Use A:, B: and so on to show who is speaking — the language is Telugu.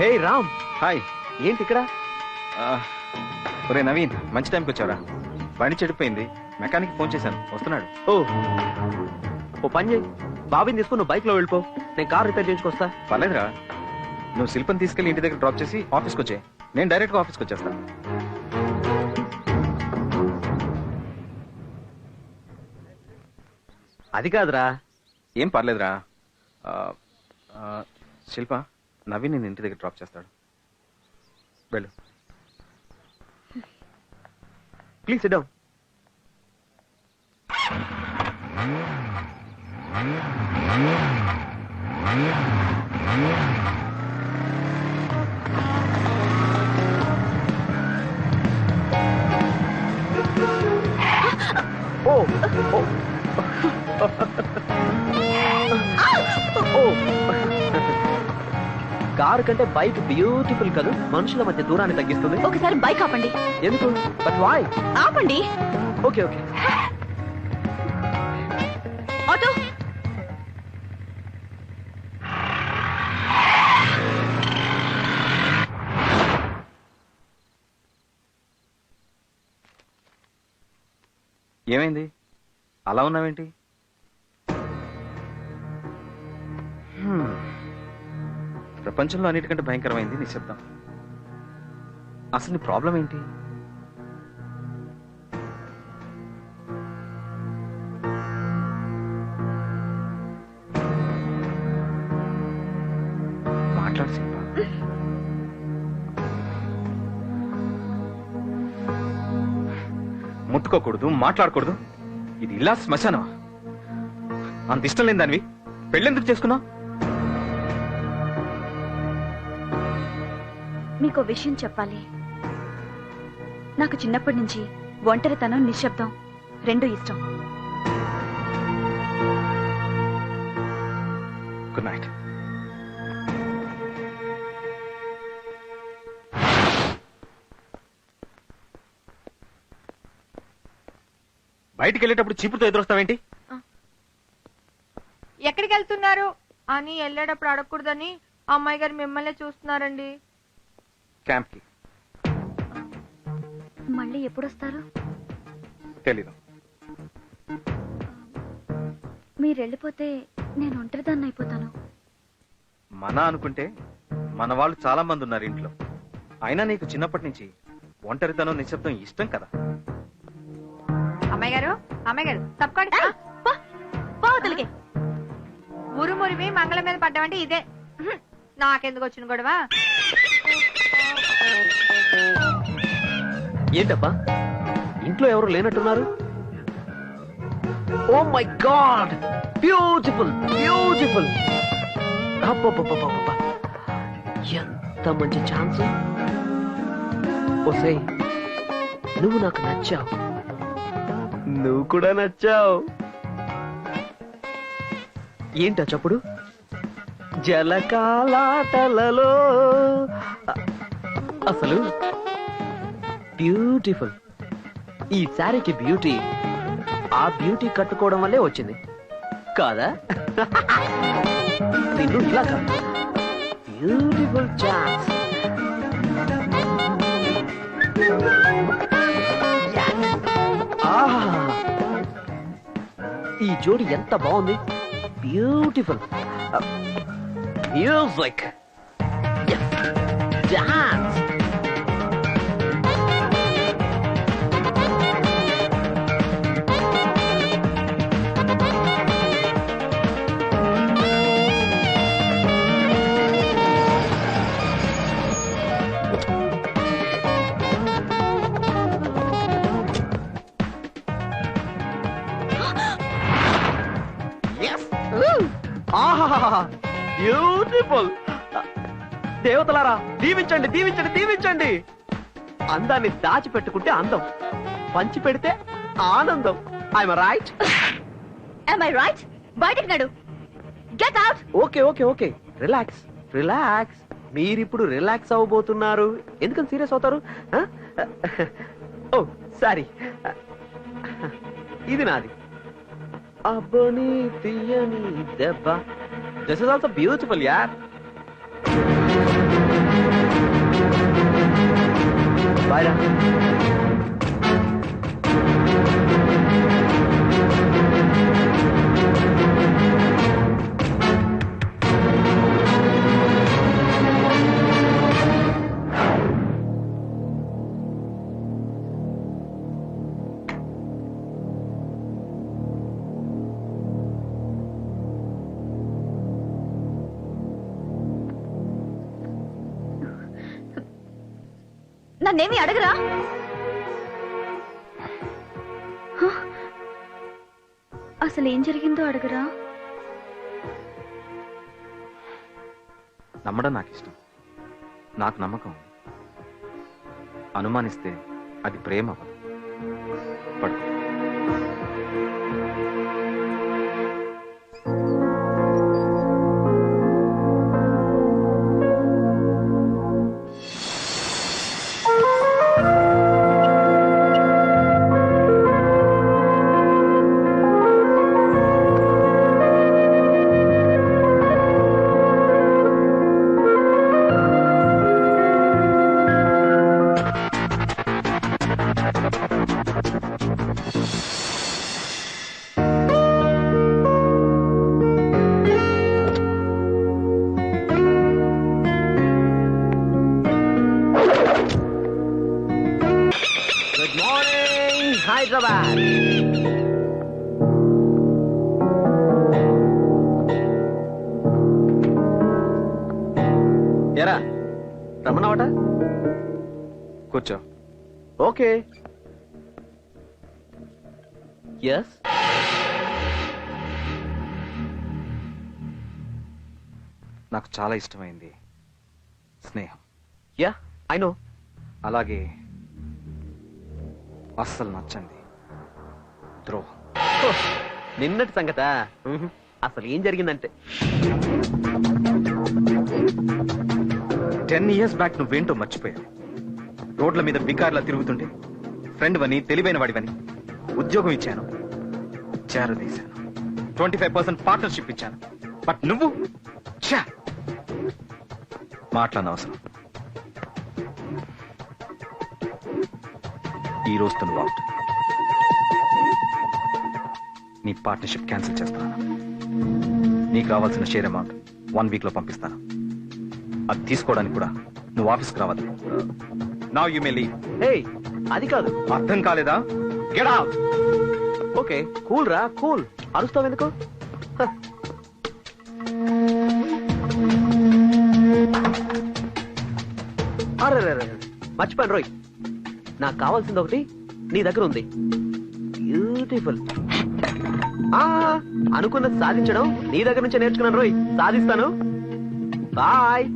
A: హే రామ్,
B: హాయ్.
A: ఏంటి ఇక్కడ?
B: ఒరే నవీన్, మంచి టైంకి వచ్చారా? బండి చెడిపోయింది, మెకానిక్ ఫోన్ చేశాను, వస్తున్నాడు.
A: ఓ పని చేయి, బాబీని తీసుకుని నువ్వు బైక్ లో వెళ్ళిపో, నేను కార్ రిపేర్ చేయించుకొస్తా.
B: పర్లేదురా, నువ్వు శిల్పని తీసుకెళ్లి ఇంటి దగ్గర డ్రాప్ చేసి ఆఫీస్కి వచ్చే, నేను డైరెక్ట్గా ఆఫీస్కి వచ్చేస్తాను.
A: అది కాదురా.
B: ఏం పర్లేదురా. శిల్ప, నవీన్ నేను ఇంటి దగ్గర డ్రాప్ చేస్తాడు, వెళ్ళు.
A: Please sit down. కారు కంటే బైక్ బ్యూటిఫుల్ కదా, మనుషుల మధ్య దూరాన్ని తగ్గిస్తుంది.
C: ఒకసారి బైక్ ఆపండి.
A: ఎందుకు? But why?
C: ఆపండి.
A: Okay okay.
C: ఆటో.
B: ఏమైంది, అలా ఉన్నావేంటి? ప్రపంచంలో అన్నిటికంటే భయంకరమైంది నిశ్శబ్దం. అసలు నీ ప్రాబ్లం ఏంటి? మాట్లాడు శిల్ప. ముట్టుకోకూడదు, మాట్లాడకూడదు. ఇది ఇలా శ్మశానమా? అంత ఇష్టం లేని దానివి పెళ్ళెందుకు చేసుకున్నావు?
C: మీకు విషయం చెప్పాలి. నాకు చిన్నప్పటి నుంచి ఒంటరితనం, నిశ్శబ్దం రెండూ ఇష్టం.
B: Good night. బయటికి వెళ్ళేటప్పుడు చీపుతో ఎదురొస్తావేంటి?
D: ఎక్కడికి వెళ్తున్నారు అని వెళ్ళేటప్పుడు అడగకూడదని అమ్మాయి గారు మిమ్మల్ని చూస్తున్నారండి.
B: క్యాంప్ కి.
C: మళ్ళీ ఎప్పుడొస్తారు?
B: తెలీదు.
C: మీరు వెళ్ళిపోతే నేను ఒంటరిదాన్ని అయిపోతాను.
B: మన అనుకుంటే మన వాళ్ళు చాలా మంది ఉన్నారు ఇంట్లో. అయినా నీకు చిన్నప్పటి నుంచి ఒంటరితనం, నిశ్శబ్దం ఇష్టం కదా.
D: అమ్మాయి గారు తప్పకండి.
C: పోవతలకి
D: మురిమి మంగళం మీద పడ్డామంటే ఇదే. నాకెందుకు వచ్చిన గొడవ?
A: ఏంటబ్బా, ఇంట్లో ఎవరు లేనట్టున్నారు? Oh my god, beautiful beautiful. అబ్బబ్బబ్బబ్బబ్బా, ఎంత మంచి ఛాన్స్. ఓసే, నువ్వు నాకు నచ్చావు, నువ్వు కూడా నచ్చావు. ఏంటా చప్పుడు? జలకాలాటలలో. అసలు బ్యూటిఫుల్. ఈ శారీకి బ్యూటీ ఆ బ్యూటీ కట్టుకోవడం వల్లే వచ్చింది కాదా? నిన్ను ఇలా కాదు, బ్యూటిఫుల్ ఛాన్స్. ఈ జోడి ఎంత బాగుంది, బ్యూటిఫుల్. Music, dance. బ్యూటిఫుల్. దేవతలారా, దీవించండి దీవించండి దీవించండి. అందాన్ని దాచిపెట్టుకుంటే అందం, పంచి పెడితే ఆనందం. I'm right?
C: am I right? బయటికి నడు. Get out.
A: Okay okay okay, relax relax. మీరిప్పుడు రిలాక్స్ అవ్వబోతున్నారు. ఎందుకని సీరియస్ అవుతారు? ఓ సారీ, ఇది నాది. అబ్బని తీయని దెబ్బ. దిస్ ఇస్ ఆల్సో బ్యూటిఫుల్ యార్. బాయ్ రా.
C: నన్నేమి అడగరా? హ? అసలు ఏం జరిగిందో అడగరా?
B: నమ్మడం నాకు ఇష్టం, నాకు నమ్మకం. అనుమానిస్తే అది ప్రేమ అవ్వదు. పడుకో.
A: Good morning Hyderabad. ఎరా రమ్మన్నావట?
B: కూర్చో.
A: ఓకే. ఎస్.
B: నాకు చాలా ఇష్టమైంది స్నేహం,
A: యా ఐ నో.
B: అలాగే అస్సలు నచ్చండి ద్రోహం.
A: నిన్నటి సంగతా? అసలు ఏం జరిగిందంటే
B: 10 years బ్యాక్ నువ్వేంటో మర్చిపోయావు. రోడ్ల మీద బికార్లా తిరుగుతుంటే ఫ్రెండ్ వని, తెలివైన వాడివని ఉద్యోగం ఇచ్చాను, చేరదీశాను, 25% పార్ట్నర్షిప్ ఇచ్చాను. బట్ నువ్వు మాట్లాడనవసరం. ఈ రోజుతో నువ్వు అవుట్. నీ పార్ట్నర్షిప్ క్యాన్సిల్ చేస్తున్నాను. నీకు రావాల్సిన షేర్ అమౌంట్ 1 week లో పంపిస్తాను. అది తీసుకోవడానికి కూడా నువ్వు ఆఫీస్కి రావద్దు. Now you may leave.
A: Hey అది కాదు.
B: అర్థం కాలేదా? Get out.
A: ఓకే కూల్ రా కూల్. అరుస్తావు ఎందుకు? అరే మర్చిపోయాను రోయ్, నాకు కావాల్సింది ఒకటి నీ దగ్గర ఉంది. బ్యూటిఫుల్. అనుకున్నది సాధించడం నీ దగ్గర నుంచే నేర్చుకున్నాను రోయ్. సాధిస్తాను. బాయ్.